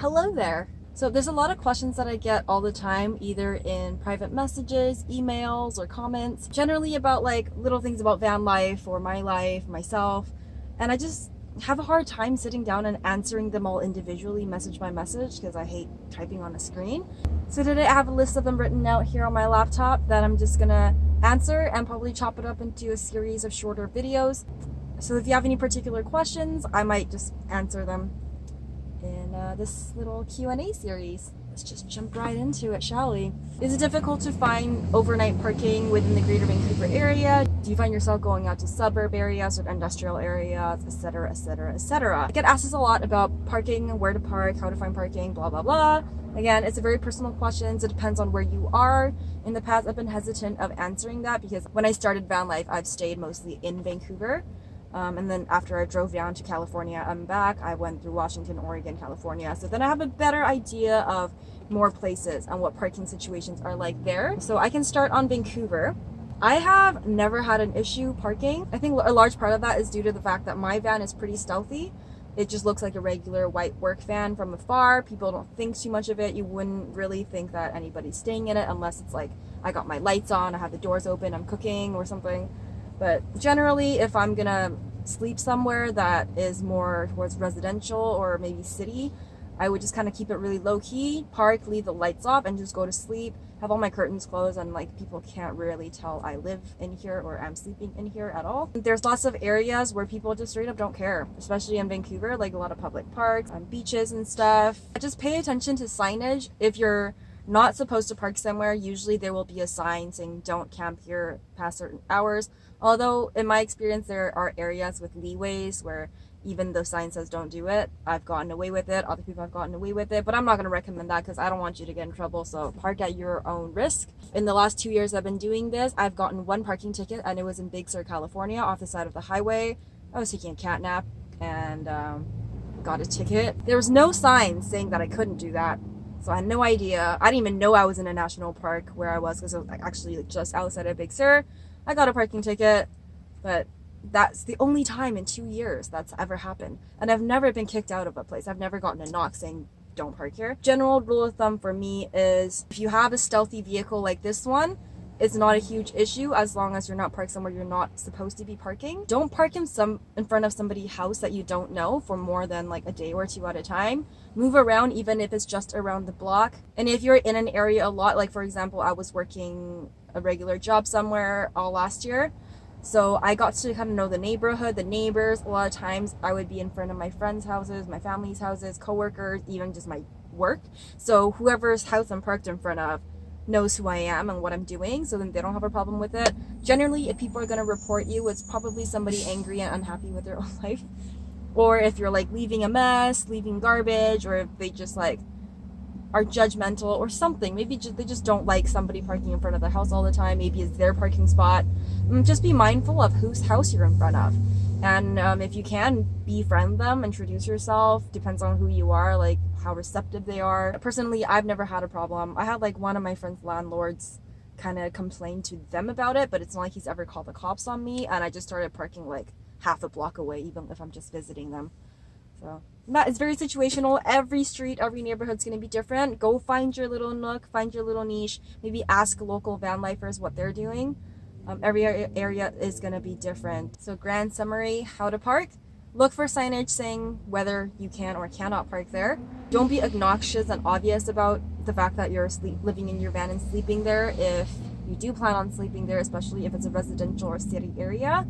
Hello there. So there's a lot of questions that I get all the time, either in private messages, emails, or comments, generally about like little things about van life or my life, myself. And I just have a hard time sitting down and answering them all individually, message by message, because I hate typing on a screen. So today I have a list of them written out here on my laptop that I'm just gonna answer and probably chop it up into a series of shorter videos. So if you have any particular questions, I might just answer them in this little Q&A series. Let's just jump right into it, shall we? Is it difficult to find overnight parking within the greater Vancouver area? Do you find yourself going out to suburb areas or industrial areas, etc., etc., etc.? I get asked this a lot about parking, where to park, how to find parking, blah, blah, blah. Again, it's a very personal question. So it depends on where you are. In the past, I've been hesitant of answering that because when I started van life, I've stayed mostly in Vancouver. And then after I drove down to California, I'm back. I went through Washington, Oregon, California. So then I have a better idea of more places and what parking situations are like there. So I can start on Vancouver. I have never had an issue parking. I think a large part of that is due to the fact that my van is pretty stealthy. It just looks like a regular white work van from afar. People don't think too much of it. You wouldn't really think that anybody's staying in it unless it's like I got my lights on, I have the doors open, I'm cooking or something. But generally, if I'm gonna sleep somewhere that is more towards residential or maybe city, I would just kind of keep it really low key, park, leave the lights off, and just go to sleep, have all my curtains closed, and like people can't really tell I live in here or I'm sleeping in here at all. There's lots of areas where people just straight up don't care, especially in Vancouver, like a lot of public parks and beaches and stuff. Just pay attention to signage. If you're not supposed to park somewhere, usually there will be a sign saying don't camp here past certain hours. Although in my experience, there are areas with leeways where even the sign says don't do it. I've gotten away with it. Other people have gotten away with it, but I'm not going to recommend that because I don't want you to get in trouble. So park at your own risk. In the last 2 years I've been doing this, I've gotten one parking ticket and it was in Big Sur, California, off the side of the highway. I was taking a cat nap and got a ticket. There was no sign saying that I couldn't do that. So I had no idea. I didn't even know I was in a national park where I was because it was actually just outside of Big Sur. I got a parking ticket, but that's the only time in 2 years that's ever happened. And I've never been kicked out of a place. I've never gotten a knock saying don't park here. General rule of thumb for me is if you have a stealthy vehicle like this one, it's not a huge issue as long as you're not parked somewhere you're not supposed to be parking. Don't park in front of somebody's house that you don't know for more than like a day or two at a time. Move around even if it's just around the block. And if you're in an area a lot, like for example, I was working a regular job somewhere all last year. So I got to kind of know the neighborhood, the neighbors. A lot of times I would be in front of my friends' houses, my family's houses, coworkers, even just my work. So whoever's house I'm parked in front of knows who I am and what I'm doing, so then they don't have a problem with it. Generally, if people are going to report you, it's probably somebody angry and unhappy with their own life. Or if you're like leaving a mess, leaving garbage, or if they just like are judgmental or something. Maybe they just don't like somebody parking in front of their house all the time. Maybe it's their parking spot. Just be mindful of whose house you're in front of. And if you can, befriend them, introduce yourself. Depends on who you are, like how receptive they are. Personally, I've never had a problem. I had like one of my friend's landlords kind of complain to them about it, but it's not like he's ever called the cops on me. And I just started parking like half a block away, even if I'm just visiting them. So that is very situational. Every street, every neighborhood's going to be different. Go find your little nook, find your little niche. Maybe ask local van lifers what they're doing. Every area is going to be different. So grand summary, how to park. Look for signage saying whether you can or cannot park there. Don't be obnoxious and obvious about the fact that you're living in your van and sleeping there if you do plan on sleeping there, especially if it's a residential or city area.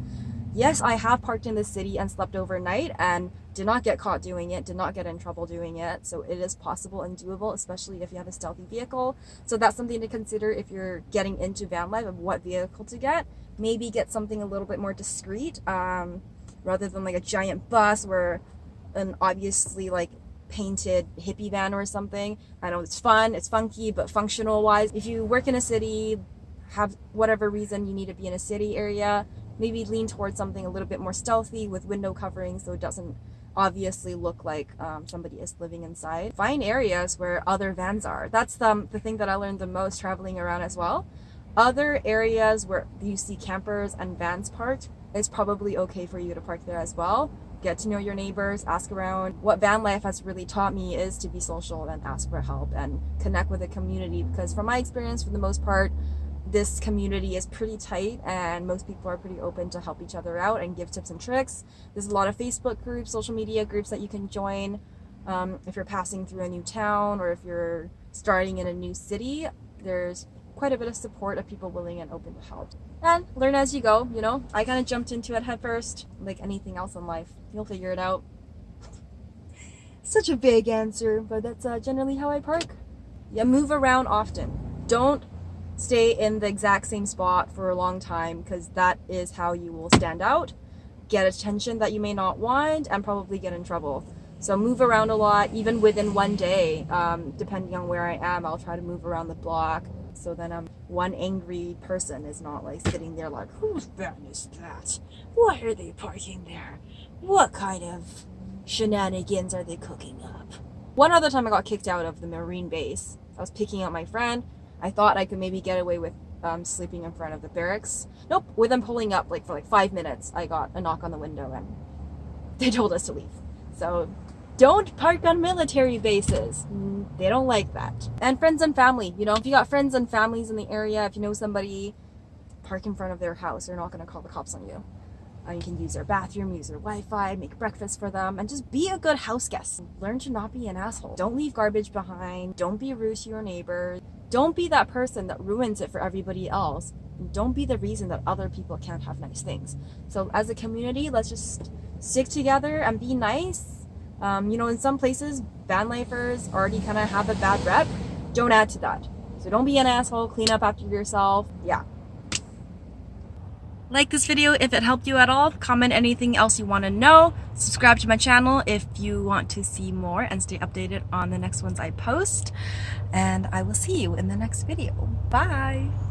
Yes, I have parked in the city and slept overnight and did not get caught doing it, did not get in trouble doing it. So it is possible and doable, especially if you have a stealthy vehicle. So that's something to consider if you're getting into van life, of what vehicle to get. Maybe get something a little bit more discreet, rather than like a giant bus or an obviously like painted hippie van or something. I know it's fun, it's funky, but functional wise, if you work in a city, have whatever reason you need to be in a city area, maybe lean towards something a little bit more stealthy with window covering so it doesn't obviously look like somebody is living inside. Find areas where other vans are. That's the thing that I learned the most traveling around as well. Other areas where you see campers and vans parked, it's probably okay for you to park there as well. get to know your neighbors, ask around. What van life has really taught me is to be social and ask for help and connect with the community, because from my experience, for the most part, this community is pretty tight and most people are pretty open to help each other out and give tips and tricks. There's a lot of Facebook groups, social media groups that you can join if you're passing through a new town or if you're starting in a new city. There's quite a bit of support of people willing and open to help. And learn as you go, you know. I kind of jumped into it head first, like anything else in life. You'll figure it out. Such a vague answer, but that's generally how I park. Yeah, move around often. Don't stay in the exact same spot for a long time, because that is how you will stand out, get attention that you may not want, and probably get in trouble. So move around a lot, even within one day. Depending on where I am, I'll try to move around the block. So then one angry person is not like sitting there like, whose van is that? Why are they parking there? What kind of shenanigans are they cooking up? One other time I got kicked out of the Marine base. I was picking up my friend. I thought I could maybe get away with sleeping in front of the barracks. Nope, with them pulling up for like 5 minutes, I got a knock on the window and they told us to leave. So don't park on military bases. They don't like that. And friends and family, you know, if you got friends and families in the area, if you know somebody, park in front of their house. They're not going to call the cops on you. You can use their bathroom, use their Wi-Fi, make breakfast for them, and just be a good house guest. Learn to not be an asshole. Don't leave garbage behind. Don't be rude to your neighbors. Don't be that person that ruins it for everybody else. And don't be the reason that other people can't have nice things. So as a community, let's just stick together and be nice. You know, in some places, van lifers already kind of have a bad rep. Don't add to that. So don't be an asshole. Clean up after yourself. Yeah. Like this video if it helped you at all. Comment anything else you want to know. Subscribe to my channel if you want to see more and stay updated on the next ones I post. And I will see you in the next video. Bye!